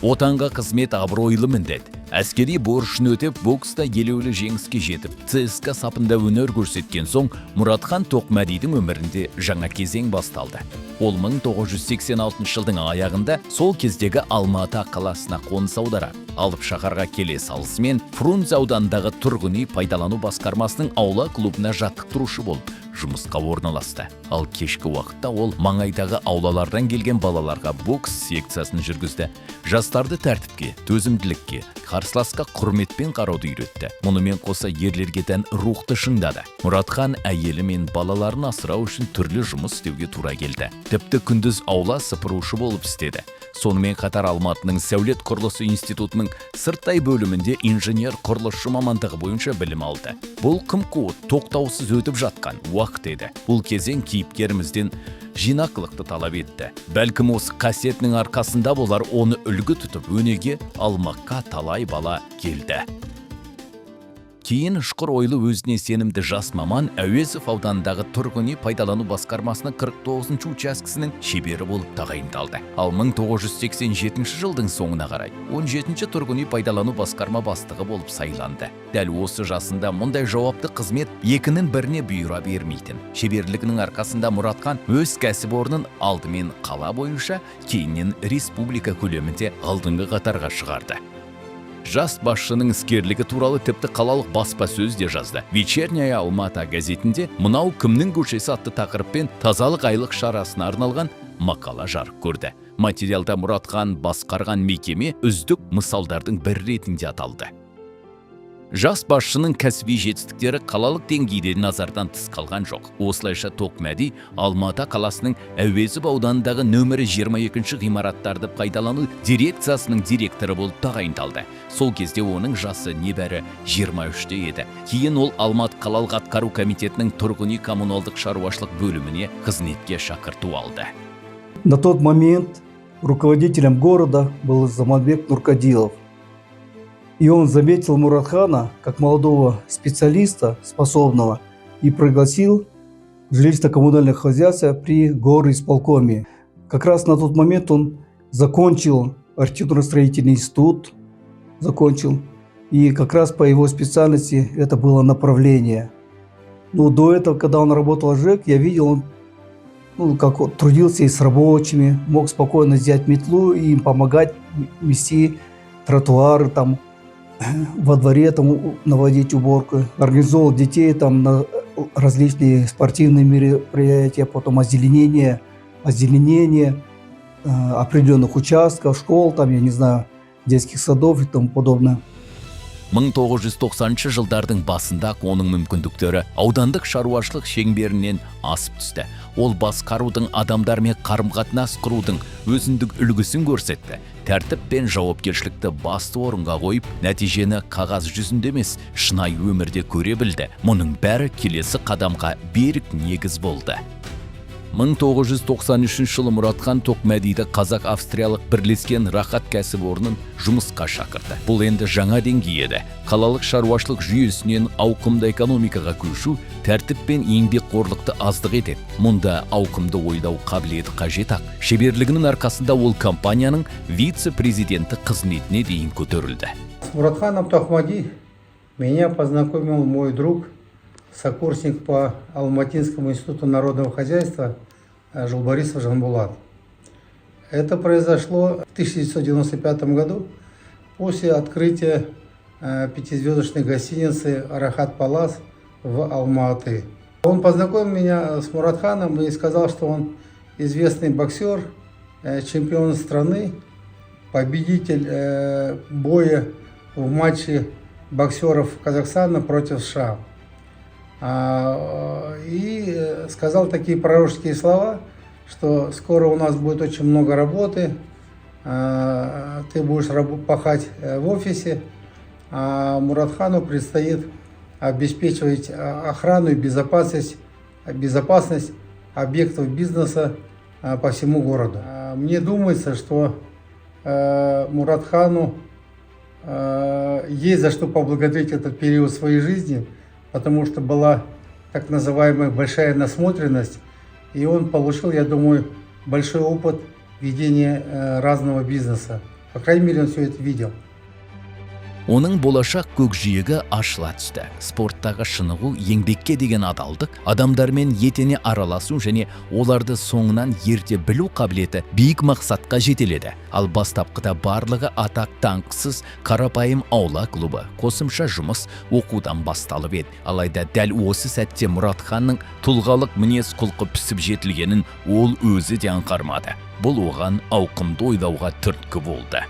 Отанға қызмет абыройлы міндет. Әскери борышын өтеп, бокста елеулі жеңіске жетіп, ЦСКА сапында өнер көрсеткен соң, Мұратхан Тоқмәдидің өмірінде жаңа кезең басталды. Ол 1986 жылдың аяғында сол кездегі Алматы қаласына қоныс аударады. Алып шаһарға келе салысымен Фрунзе ауданындағы тұрғын үй пайдалану басқармасының аула клубына жаттықтырушы болып жұмысқа орналасты. Ал кешкі уақытта ол маңайдағы аулалардан келген балаларға бокс секциясын жүргізді. Жастарды тәртіпке, төзімділікке, қарсыласқа құрметпен қарауды үйретті. Мұнымен қоса ерлерге тән рухты шыңдады. Мұратхан әйелі мен балаларын асырау үшін түрлі жұмыс істеуге тура келді. Тіпті күндіз аула сыпырушы болып істеді. Сонымен қатар Алматының сәулет құрылысы институтының сырттай бөлімінде инженер құрылысшы мамандығы бойынша білім алды. Бұл қым-қуыт, тоқтаусыз өтіп жатқан уақыт еді. Бұл кезең кейіпкерімізден жинақылықты талап етті. Бәлкім осы қасиетінің арқасында болар оны үлгі тұтып өнеге алмаққа талай бала келді. Кейін ұшқыр ойлы өзіне сенімді жас маман Әуезов ауданындағы тұрғын үй пайдалану басқармасының 49-шы учаскесінің шебері болып тағайындалды. Ал 1987 жылдың соңына қарай 17-ші тұрғын үй пайдалану басқарма бастығы болып сайланды. Дәл осы жасында мұндай жауапты қызмет екінің біріне бұйыра бермейтін. Шеберлігінің арқасында Мұратхан өз кәсіпорнын алдымен қала бойынша, кейіннен республика көлемінде алдыңғы қатарға шығарды. Жас басшының іскерлігі туралы тіпті қалалық баспасөз де жазды. Вечерняя Алматы газетінде «Мынау кімнің көшесі» атты тақырыппен тазалық айлық шарасына арналған мақала жарық көрді. Материалда Мұратхан басқарған мекеме үздік мысалдардың бір ретінде аталды. Жас басшының кәсіби жетістіктері қалалық деңгейде назардан тыс қалған жоқ. Осылайша Тоқмәди Алматы қаласының Әуезов ауданындағы нөмірі 22-ші ғимараттарды пайдалану дирекциясының директоры болып тағайындалды. Сол кезде оның жасы небәрі 23-те еді. Кейін ол Алматы қалалық атқару комитетінің тұрғын үй коммуналдық шаруашылық бөліміне қызметке шақырту алды. На тот момент руководителем города был Заманбек Нуркадилов. И он заметил Мұратхана как молодого специалиста, способного, и пригласил в жилищно-коммунальное хозяйство при горисполкоме. Как раз на тот момент он закончил архитектурно-строительный институт, и как раз по его специальности это было направление. Но до этого, когда он работал в ЖЭК, я видел, как он трудился и с рабочими, мог спокойно взять метлу и им помогать мести тротуары там, во дворе там наводить уборку, организовал детей там на различные спортивные мероприятия, потом озеленение определенных участков, школ, там, я не знаю, детских садов и тому подобное. 1990 жылдардың басында оның мүмкіндіктері аудандық шаруашылық шеңберінен асып түсті. Ол басқарудың, адамдармен қарым-қатынас құрудың өзіндік үлгісін көрсетті. Тәртіп пен жауапкершілікті басты орынға қойып, нәтижені қағаз жүзінде емес, шынайы өмірде көре білді. Мұның бәрі келесі қадамға берік негіз болды. 1993 жылы Мұратхан Тоқмәдиді қазақ-австриялық бірлескен рахат кәсіпорнын жұмысқа шақырды. Бұл енді жаңа деңгей еді. Қалалық шаруашылық жүйесінен ауқымды экономикаға көшу тәртіп пен еңбекқорлықты аздық етеді. Мұнда ауқымды ойлау қабілеті қажет ақ. Шеберлігінің арқасында ол компанияның вице-президенті қызметіне дейін көтерілді. С Мұратханом Тоқмәди меня познакомил мой друг, сокурсник по Алматинскому институту народного хозяйства Жулбарисов Жанбулат. Это произошло в 1995 году после открытия пятизвездочной гостиницы «Рахат Палас» в Алматы. Он познакомил меня с Мұратханом и сказал, что он известный боксер, чемпион страны, победитель боя в матче боксеров Казахстана против США. И сказал такие пророческие слова, что скоро у нас будет очень много работы, ты будешь пахать в офисе, а Мұратхану предстоит обеспечивать охрану и безопасность объектов бизнеса по всему городу. Мне думается, что Мұратхану есть за что поблагодарить этот период своей жизни, потому что была так называемая большая насмотренность, и он получил, я думаю, большой опыт ведения разного бизнеса. По крайней мере, он все это видел. Оның болашақ көкжиегі ашыла түсті. Спорттағы шынығу, еңбекке деген адалдық, адамдармен етене араласу және оларды соңынан ерте білу қабілеті биік мақсатқа жетеледі. Ал бастапқыда барлығы атақ даңқсыз қарапайым аула клубы, қосымша жұмыс оқудан басталып еді. Алайда дәл осы сәтте Мұратханның тұлғалық мінез құлқы пісіп жетілгенін ол өзі де аңғармады. Бұл оған ауқымды ойлауға түрткі болды.